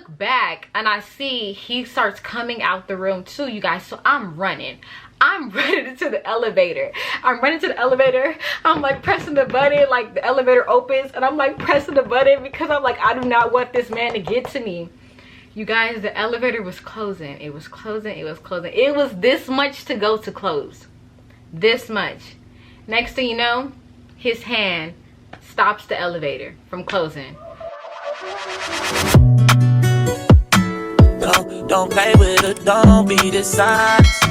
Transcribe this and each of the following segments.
look back and I see he starts coming out the room too, you guys. So I'm running into the elevator. I'm like pressing the button, like the elevator opens, and I'm like pressing the button because I'm like, I do not want this man to get to me. You guys, the elevator was closing. It was closing. It was this much to go to close. This much. Next thing you know, his hand stops the elevator from closing. Don't play with it, don't be dishonest.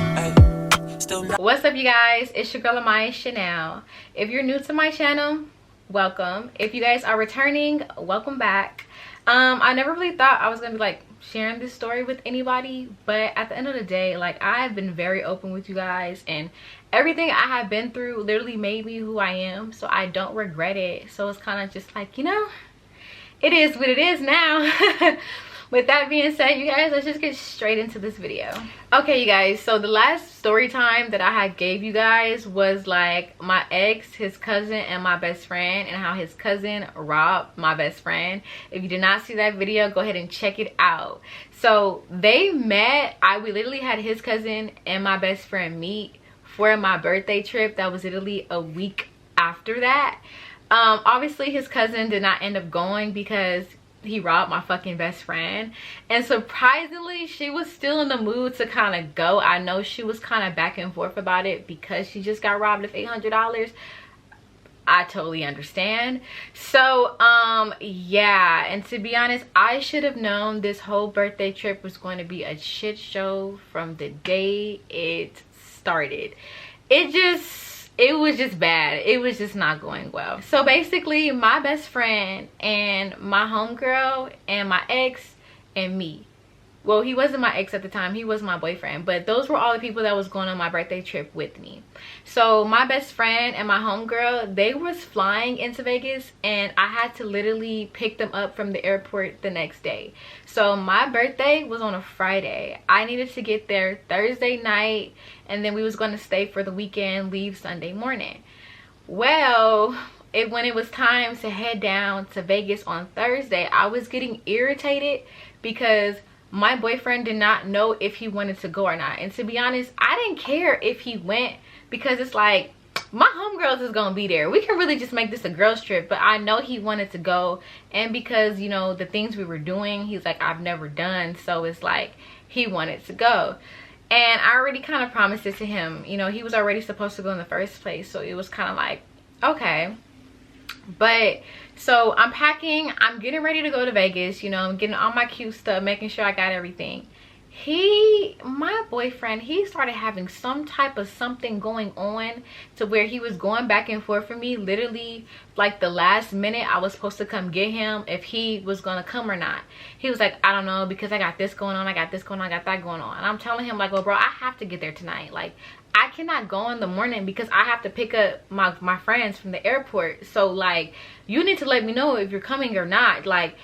What's up, you guys? It's your girl amiyahchanelle. If you're new to my channel, welcome. If you guys are returning, welcome back. I never really thought I was gonna be like sharing this story with anybody, but at the end of the day, like, I've been very open with you guys, and everything I have been through literally made me who I am, so I don't regret it. So it's kind of just like, you know, it is what it is now. With that being said, you guys, let's just get straight into this video. Okay, you guys, so the last story time that I had gave you guys was like my ex, his cousin, and my best friend, and how his cousin robbed my best friend. If you did not see that video, go ahead and check it out. So they met. We literally had his cousin and my best friend meet for my birthday trip. That was literally a week after that. Obviously his cousin did not end up going because he robbed my fucking best friend, and surprisingly she was still in the mood to kind of go. I know she was kind of back and forth about it because she just got robbed of $800. I totally understand. So yeah, and to be honest, I should have known this whole birthday trip was going to be a shit show from the day it started. It was just bad. It was just not going well. So basically, my best friend and my homegirl and my ex and me. Well, he wasn't my ex at the time. He was my boyfriend. But those were all the people that was going on my birthday trip with me. So my best friend and my homegirl, they was flying into Vegas, and I had to literally pick them up from the airport the next day. So my birthday was on a Friday. I needed to get there Thursday night, and then we was going to stay for the weekend, leave Sunday morning. Well, when it was time to head down to Vegas on Thursday, I was getting irritated because my boyfriend did not know if he wanted to go or not. And to be honest, I didn't care if he went, because it's like, my homegirls is gonna be there. We can really just make this a girls trip. But I know he wanted to go, and because, you know, the things we were doing, he's like, I've never done. So it's like he wanted to go, and I already kind of promised it to him. You know, he was already supposed to go in the first place, so it was kind of like, okay. But so I'm packing, I'm getting ready to go to Vegas, you know, I'm getting all my cute stuff, making sure I got everything. My boyfriend, he started having some type of something going on to where he was going back and forth for me. Literally, like the last minute I was supposed to come get him, if he was gonna come or not. He was like, I don't know, because I got this going on, I got this going on, I got that going on. And I'm telling him like, well, bro, I have to get there tonight. Like, I cannot go in the morning because I have to pick up my friends from the airport. So like, you need to let me know if you're coming or not. Like,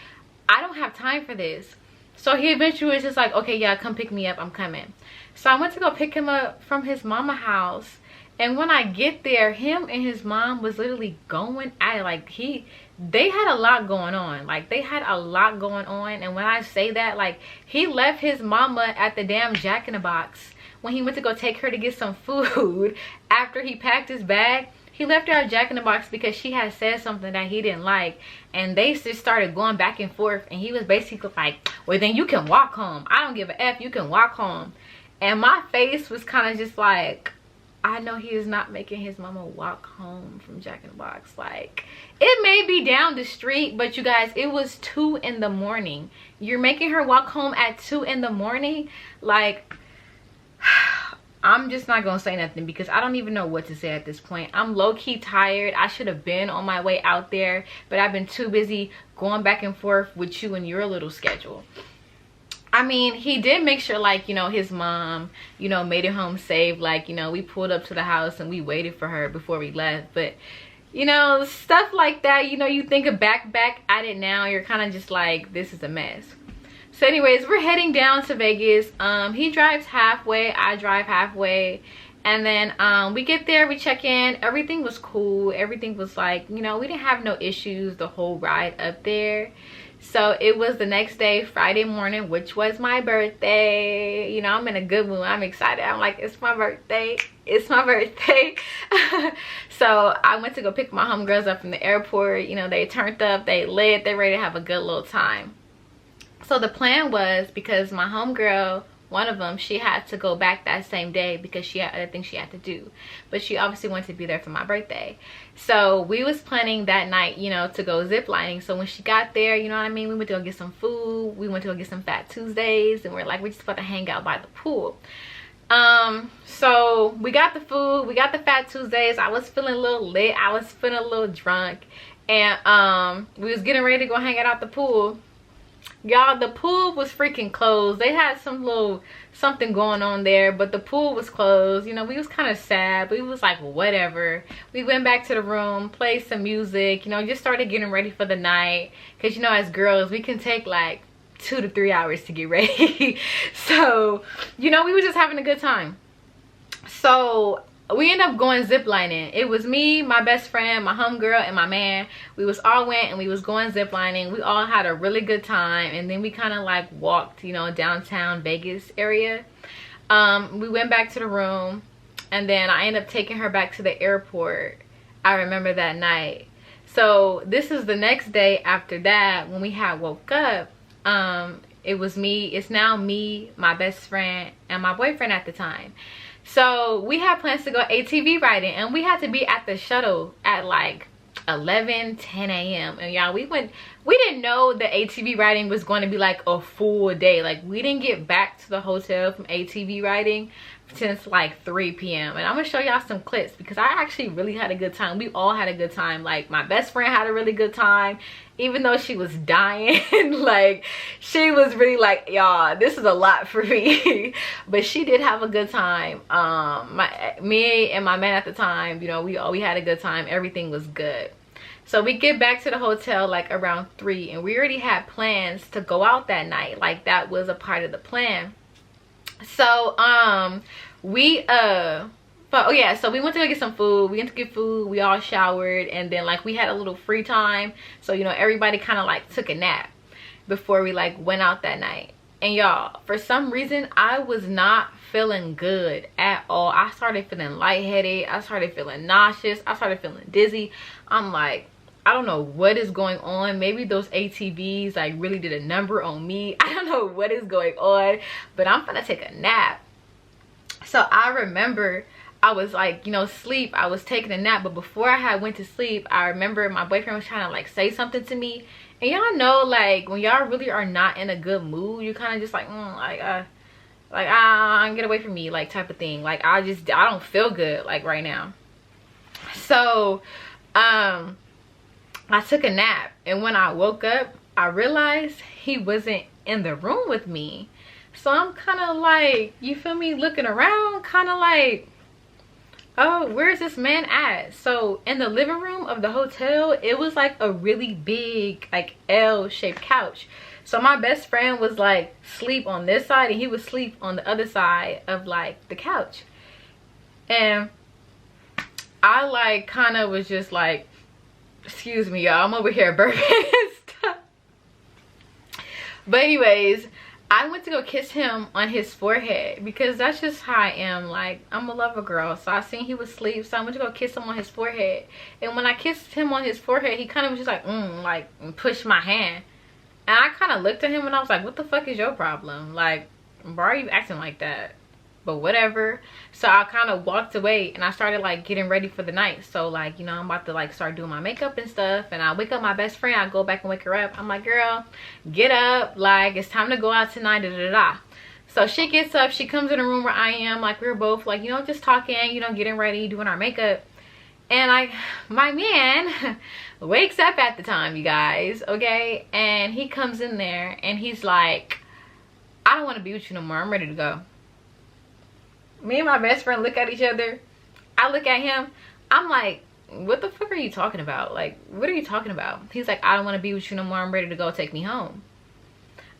I don't have time for this. So he eventually was just like, okay, yeah, come pick me up, I'm coming. So I went to go pick him up from his mama house, and when I get there, him and his mom was literally going at it. Like, they had a lot going on. Like, they had a lot going on. And when I say that, like, he left his mama at the damn Jack in the Box when he went to go take her to get some food. After he packed his bag, he left her at Jack in the Box because she had said something that he didn't like, and they just started going back and forth. And he was basically like, well, then you can walk home. I don't give a F, you can walk home. And my face was kind of just like, I know he is not making his mama walk home from Jack in the Box. Like, it may be down the street, but you guys, it was 2 in the morning. You're making her walk home at 2 in the morning? Like, I'm just not gonna say nothing because I don't even know what to say at this point. I'm low-key tired. I should have been on my way out there, but I've been too busy going back and forth with you and your little schedule. I mean, he did make sure, like, you know, his mom, you know, made it home safe. Like, you know, we pulled up to the house and we waited for her before we left. But, you know, stuff like that, you know, you think of back at it now, you're kind of just like, this is a mess. So anyways, we're heading down to Vegas. He drives halfway, I drive halfway, and then we get there, we check in, everything was cool, everything was like, you know, we didn't have no issues the whole ride up there. So it was the next day, Friday morning, which was my birthday. You know, I'm in a good mood. I'm excited. I'm like, it's my birthday. It's my birthday. So I went to go pick my homegirls up from the airport. You know, they turned up, they lit, they ready to have a good little time. So the plan was, because my homegirl, one of them, she had to go back that same day because she had other things she had to do, but she obviously wanted to be there for my birthday. So we was planning that night, you know, to go zip lining. So when she got there, you know what I mean, we went to go get some food, we went to go get some Fat Tuesdays, and we're like, we're just about to hang out by the pool. So we got the food, we got the Fat Tuesdays. I was feeling a little lit, I was feeling a little drunk, and we was getting ready to go hang out at the pool. Y'all, the pool was freaking closed. They had some little something going on there, but the pool was closed. You know, we was kind of sad, but we was like, whatever. We went back to the room, played some music, you know, just started getting ready for the night, because you know, as girls, we can take like 2 to 3 hours to get ready. So, you know, we were just having a good time. So we ended up going ziplining. It was me, my best friend, my homegirl, and my man. We was all went and we was going ziplining. We all had a really good time, and then we kind of like walked, you know, downtown Vegas area. We went back to the room, and then I ended up taking her back to the airport. I remember that night. So this is the next day after that, when we had woke up. It was me, it's now me, my best friend, and my boyfriend at the time. So we had plans to go ATV riding, and we had to be at the shuttle at like 10 a.m. and y'all, we didn't know the ATV riding was going to be like a full day. Like, we didn't get back to the hotel from ATV riding since like 3 p.m. and I'm gonna show y'all some clips, because I actually really had a good time. We all had a good time. Like, my best friend had a really good time, even though she was dying. Like, she was really like, y'all, this is a lot for me. But she did have a good time. Me and my man at the time, you know, we had a good time. Everything was good. So we get back to the hotel like around 3, and we already had plans to go out that night. Like, that was a part of the plan. So so we went to go get some food. We went to get food, we all showered, and then like we had a little free time. So, you know, everybody kind of like took a nap before we like went out that night. And y'all, for some reason, I was not feeling good at all. I started feeling lightheaded, I started feeling nauseous, I started feeling dizzy. I'm like, I don't know what is going on. Maybe those ATVs like really did a number on me. I don't know what is going on, but I'm gonna take a nap. So I remember I was like, you know, sleep. I was taking a nap, but before I had went to sleep, I remember my boyfriend was trying to like say something to me. And y'all know, like, when y'all really are not in a good mood, you kind of just like, get away from me, like, type of thing. Like, I don't feel good like right now. So I took a nap, and when I woke up, I realized he wasn't in the room with me. So I'm kind of like, you feel me, looking around, kind of like, oh, where's this man at? So in the living room of the hotel, it was like a really big like L-shaped couch. So my best friend was like sleep on this side, and he would sleep on the other side of like the couch. And I like kind of was just like, excuse me, y'all, I'm over here burping and stuff. But anyways, I went to go kiss him on his forehead, because that's just how I am. Like, I'm a lover girl. So I seen he was asleep, so I went to go kiss him on his forehead. And when I kissed him on his forehead, he kind of was just like, and pushed my hand. And I kind of looked at him and I was like, what the fuck is your problem? Like, why are you acting like that? But whatever. So I kind of walked away, and I started like getting ready for the night. So like, you know, I'm about to like start doing my makeup and stuff, and I wake up my best friend. I go back and wake her up. I'm like, girl, get up, like, it's time to go out tonight, da da da. So she gets up, she comes in the room where I am. Like, we're both like, you know, just talking, you know, getting ready, doing our makeup. And my man wakes up at the time, you guys, okay? And he comes in there and he's like, I don't want to be with you no more, I'm ready to go. Me and my best friend look at each other. I look at him. I'm like, what the fuck are you talking about? Like, what are you talking about? He's like, I don't want to be with you no more, I'm ready to go, take me home.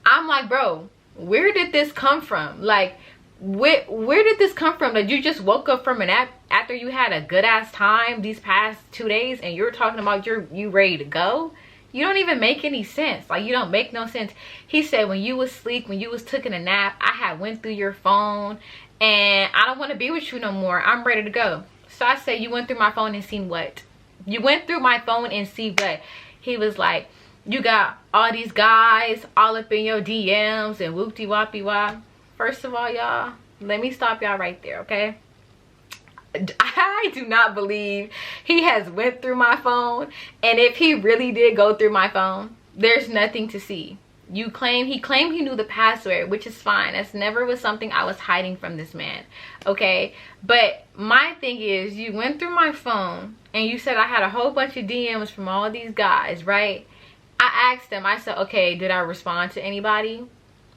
I'm like, bro, where did this come from? Like, where did this come from? That you just woke up from an app after you had a good ass time these past 2 days, and you're talking about you ready to go? You don't even make any sense. Like, you don't make no sense. He said, when you was asleep, when you was taking a nap, I had went through your phone and I don't want to be with you no more. I'm ready to go. So I said, you went through my phone and seen what? You went through my phone and see what? He was like, you got all these guys all up in your DMs and whoopty whoppy wop. First of all, y'all, let me stop y'all right there, okay? I do not believe he has went through my phone, and if he really did go through my phone, there's nothing to see. He claimed he knew the password, which is fine. That's never was something I was hiding from this man, okay? But my thing is, you went through my phone and you said I had a whole bunch of DMs from all these guys, right? I asked him, I said, okay, did I respond to anybody?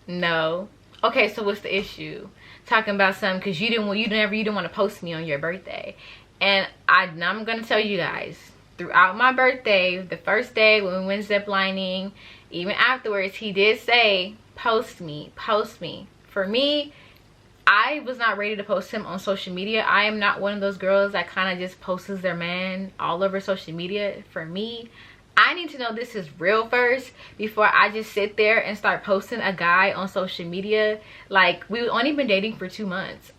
No. Okay, so what's the issue? Talking about something because you didn't want to post me on your birthday. And I'm gonna tell you guys, throughout my birthday, the first day when we went ziplining, even afterwards, he did say, post me. For me, I was not ready to post him on social media. I am not one of those girls that kind of just posts their man all over social media. For me, I need to know this is real first before I just sit there and start posting a guy on social media. Like, we've only been dating for 2 months.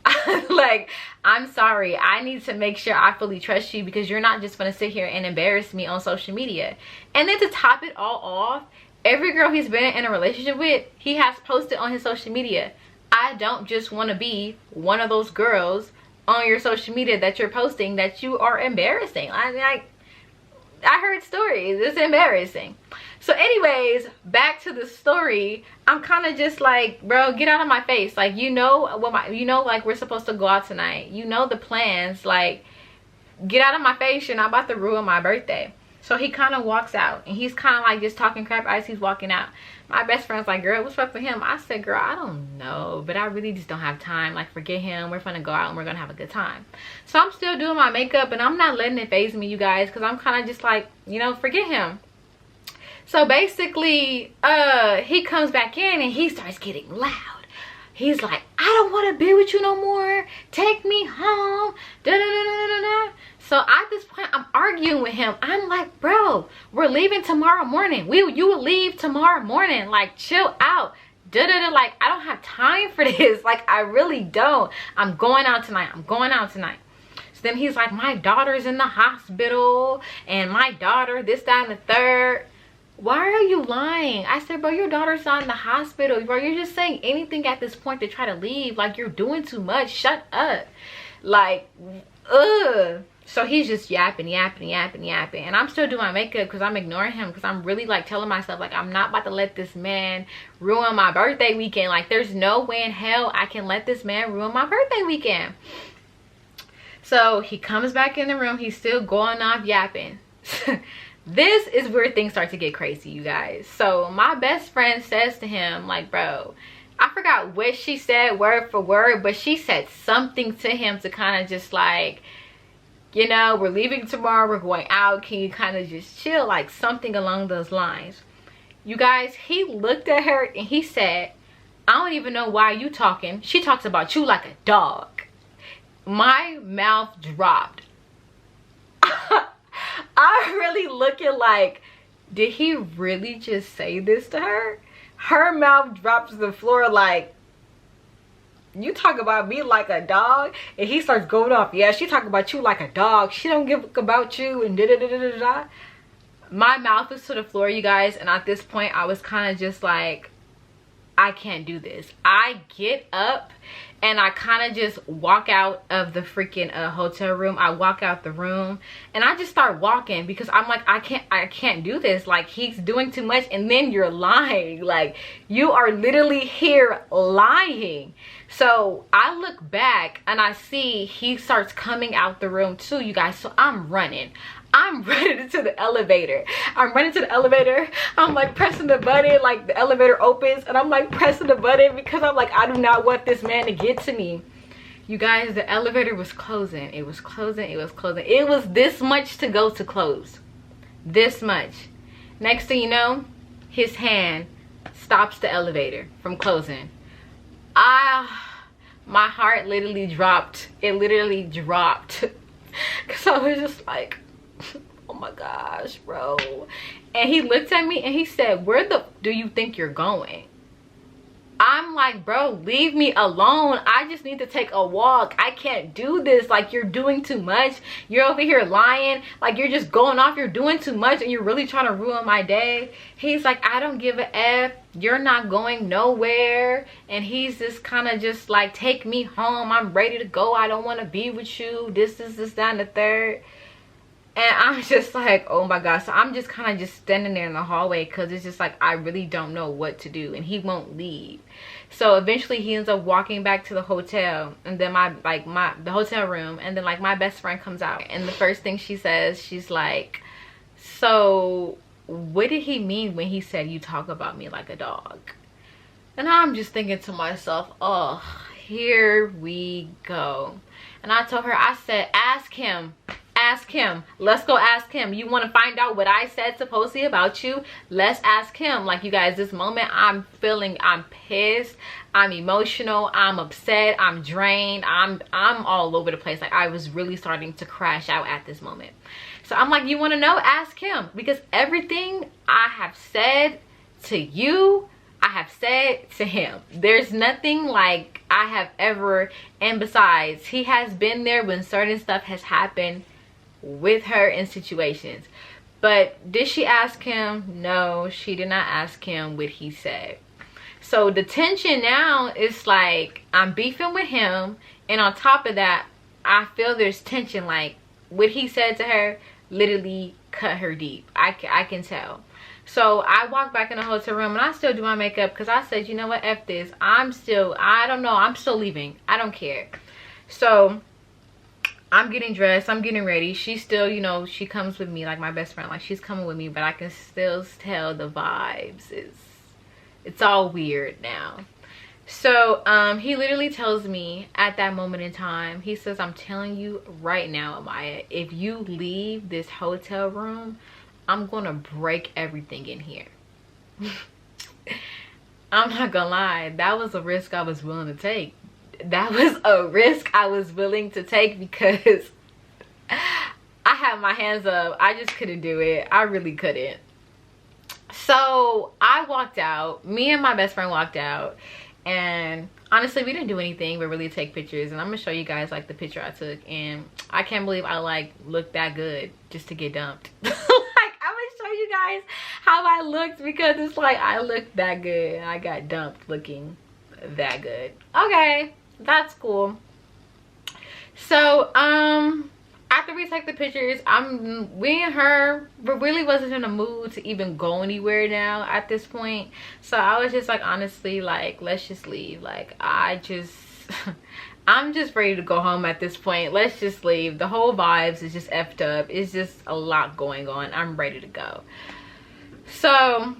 Like, I'm sorry. I need to make sure I fully trust you, because you're not just going to sit here and embarrass me on social media. And then to top it all off, every girl he's been in a relationship with, he has posted on his social media. I don't just want to be one of those girls on your social media that you're posting that you are embarrassing. I heard stories. It's embarrassing. So anyways, back to the story. I'm kind of just like, bro, get out of my face. Like, you know like, we're supposed to go out tonight. You know the plans. Like, get out of my face. You're not about to ruin my birthday. So he kind of walks out, and he's kind of like just talking crap as he's walking out. My best friend's like, girl, what's up with him? I said, girl, I don't know, but I really just don't have time. Like, forget him. We're gonna go out and we're gonna have a good time. So I'm still doing my makeup, and I'm not letting it faze me, you guys, because I'm kind of just like, you know, forget him. So basically, he comes back in and he starts getting loud. He's like, I don't want to be with you no more. Take me home. Da, da, da, da, da, da. So at this point, I'm arguing with him. I'm like, bro, we're leaving tomorrow morning. You will leave tomorrow morning. Like, chill out. Da, da, da. Like, I don't have time for this. Like, I really don't. I'm going out tonight. So then he's like, my daughter's in the hospital. And my daughter, this, that, and the third. Why are you lying? I said, bro, your daughter's not in the hospital. Bro, you're just saying anything at this point to try to leave. Like, you're doing too much. Shut up. Like, ugh. So he's just yapping. And I'm still doing my makeup because I'm ignoring him, because I'm really like telling myself, like, I'm not about to let this man ruin my birthday weekend. Like, there's no way in hell I can let this man ruin my birthday weekend. So he comes back in the room. He's still going off yapping. This is where things start to get crazy, you guys. So my best friend says to him, like, bro, I forgot what she said word for word, but she said something to him to kind of just like, you know, we're leaving tomorrow, we're going out, can you kind of just chill? Like, something along those lines. You guys, he looked at her and he said, I don't even know why you talking. She talks about you like a dog. My mouth dropped. I'm really looking like, did he really just say this to her? Her mouth drops to the floor like, you talk about me like a dog? And he starts going off, yeah, she talk about you like a dog. She don't give about you and da-da-da-da-da-da. My mouth was to the floor, you guys. And at this point, I was kind of just like, I can't do this. I get up and I kind of just walk out of the freaking hotel room. I walk out the room and I just start walking because I'm like, I can't do this. Like, he's doing too much. And then you're lying. Like, you are literally here lying. So I look back and I see he starts coming out the room too, you guys. So I'm running to the elevator. I'm like pressing the button, like the elevator opens, and I'm like pressing the button because I'm like, I do not want this man to get to me. You guys, the elevator was closing. It was closing. It was this much to go to close. This much. Next thing you know, his hand stops the elevator from closing. My heart literally dropped. It literally dropped. Because I was just like, Oh my gosh, bro. And he looked at me and he said, where the do you think you're going? I'm like, bro, leave me alone. I just need to take a walk. I can't do this. Like, you're doing too much. You're over here lying. Like, you're just going off. You're doing too much and you're really trying to ruin my day. He's like, I don't give a F. You're not going nowhere. And he's just kind of just like, take me home. I'm ready to go. I don't want to be with you. This, that, and the third. And I'm just like, oh my gosh. So I'm just kind of just standing there in the hallway because it's just like, I really don't know what to do. And he won't leave. So eventually he ends up walking back to the hotel. And then the hotel room. And then like my best friend comes out. And the first thing she says, she's like, so what did he mean when he said you talk about me like a dog? And I'm just thinking to myself, oh, here we go. And I told her, I said, ask him. Ask him. Let's go ask him. You want to find out what I said supposedly about you? Let's ask him. Like, you guys, this moment I'm pissed, I'm emotional, I'm upset, I'm drained, I'm all over the place. Like, I was really starting to crash out at this moment. So I'm like, you want to know? Ask him. Because everything I have said to you, I have said to him. There's nothing like I have ever, and besides, he has been there when certain stuff has happened with her in situations. But did she ask him? No, she did not ask him what he said. So the tension now is like, I'm beefing with him, and on top of that, I feel there's tension. Like, what he said to her literally cut her deep. I can tell. So I walked back in the hotel room and I still do my makeup because I said, you know what, F this. I'm still leaving. I don't care. So I'm getting dressed, I'm getting ready. She's still, you know, she comes with me, like my best friend, like she's coming with me, but I can still tell the vibes. It's all weird now. So he literally tells me at that moment in time, he says, I'm telling you right now, Amaya, if you leave this hotel room, I'm gonna break everything in here. I'm not gonna lie, that was a risk I was willing to take. That was a risk I was willing to take because I had my hands up. I just couldn't do it. I really couldn't. So I walked out. Me and my best friend walked out. And honestly, we didn't do anything but really take pictures. And I'm going to show you guys like the picture I took. And I can't believe I like looked that good just to get dumped. Like, I'm going to show you guys how I looked because it's like I looked that good. I got dumped looking that good. Okay. That's cool. So after we take the pictures, we and her really wasn't in a mood to even go anywhere now at this point. So I was just like, honestly, like, let's just leave. Like, I'm just ready to go home at this point. Let's just leave. The whole vibes is just effed up. It's just a lot going on. I'm ready to go. So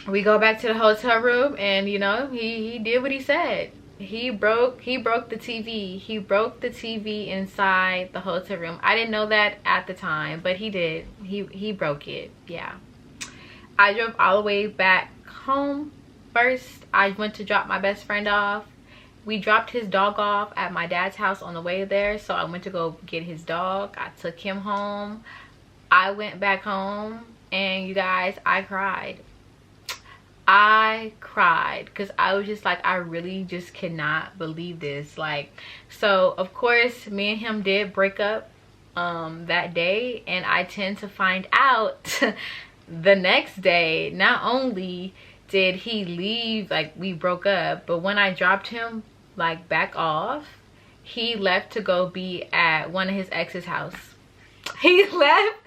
we go back to the hotel room, and you know, he did what he said. He broke the TV. He broke the TV inside the hotel room. I didn't know that at the time, but he did. He broke it. Yeah. I drove all the way back home. First, I went to drop my best friend off. We dropped his dog off at my dad's house on the way there, so I went to go get his dog. I took him home. I went back home, and you guys, I cried. I cried because I was just like, I really just cannot believe this. Like, so of course me and him did break up that day, and I tend to find out the next day. Not only did he leave, like we broke up, but when I dropped him like back off, he left to go be at one of his ex's house. He left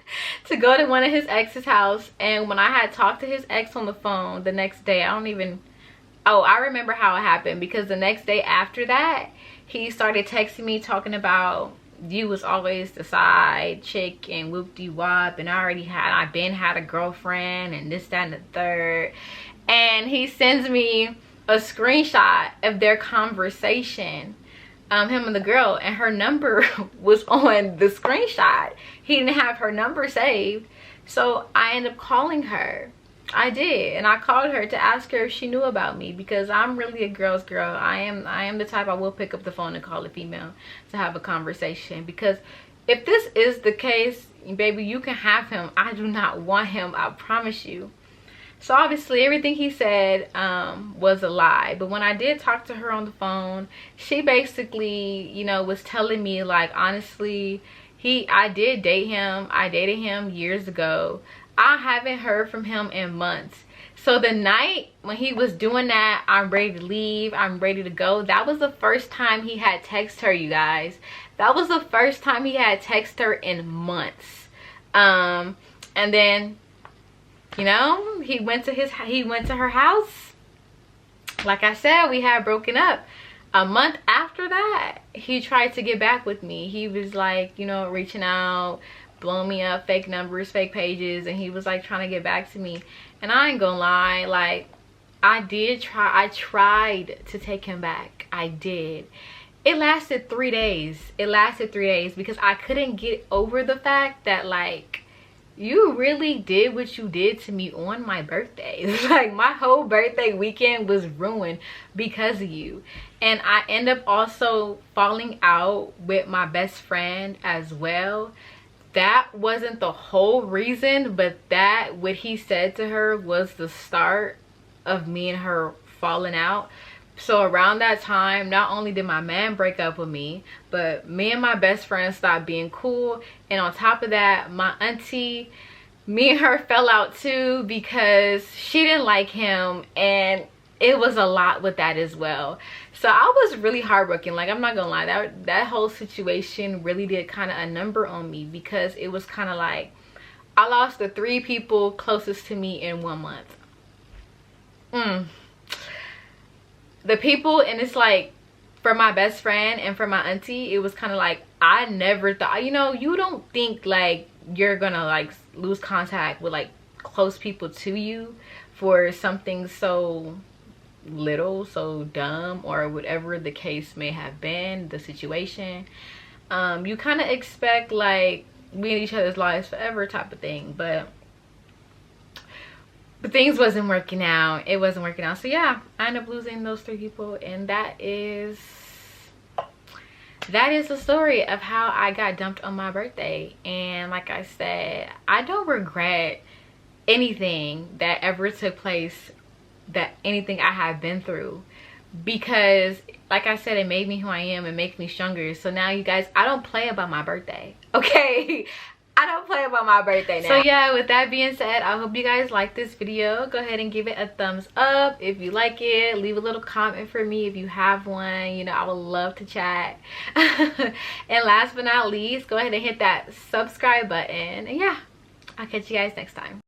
to go to one of his ex's house, and when I had talked to his ex on the phone the next day, I remember how it happened, because the next day after that, he started texting me talking about, you was always the side chick and whoop-de-wop, and I've been had a girlfriend and this, that, and the third. And he sends me a screenshot of their conversation, him and the girl, and her number was on the screenshot. He didn't have her number saved, so I ended up calling her. I did, and I called her to ask her if she knew about me, because I'm really a girl's girl. I am the type, I will pick up the phone and call a female to have a conversation, because if this is the case, baby, you can have him. I do not want him, I promise you. So obviously everything he said was a lie. But when I did talk to her on the phone, she basically, you know, was telling me, like, honestly, I did date him. I dated him years ago. I haven't heard from him in months. So the night when he was doing that, I'm ready to leave, I'm ready to go, that was the first time he had texted her, you guys. That was the first time he had texted her in months. And then, you know, he went to her house. Like I said, we had broken up. A month after that, he tried to get back with me. He was like, you know, reaching out, blowing me up, fake numbers, fake pages, and he was like trying to get back to me. And I ain't gonna lie, like, I tried to take him back. I did. It lasted 3 days. It lasted 3 days because I couldn't get over the fact that, like, you really did what you did to me on my birthday. Like, my whole birthday weekend was ruined because of you. And I end up also falling out with my best friend as well. That wasn't the whole reason, but that, what he said to her, was the start of me and her falling out. So around that time, not only did my man break up with me, but me and my best friend stopped being cool. And on top of that, my auntie, me and her fell out too because she didn't like him, and it was a lot with that as well. So I was really heartbroken. Like, I'm not gonna lie, that whole situation really did kind of a number on me, because it was kind of like I lost the 3 people closest to me in 1 month. The people, and it's like, for my best friend and for my auntie, it was kind of like, I never thought, you know, you don't think like you're gonna like lose contact with like close people to you for something so little, so dumb, or whatever the case may have been, the situation. You kind of expect like we in each other's lives forever type of thing, but things wasn't working out. It wasn't working out. So yeah, I ended up losing those 3 people, and that is the story of how I got dumped on my birthday. And like I said, I don't regret anything that ever took place, that anything I have been through, because like I said, it made me who I am. It makes me stronger. So now, you guys, I don't play about my birthday, okay? I don't play about my birthday now. So yeah, with that being said, I hope you guys like this video. Go ahead and give it a thumbs up if you like it. Leave a little comment for me if you have one. You know, I would love to chat. And last but not least, go ahead and hit that subscribe button. And yeah, I'll catch you guys next time.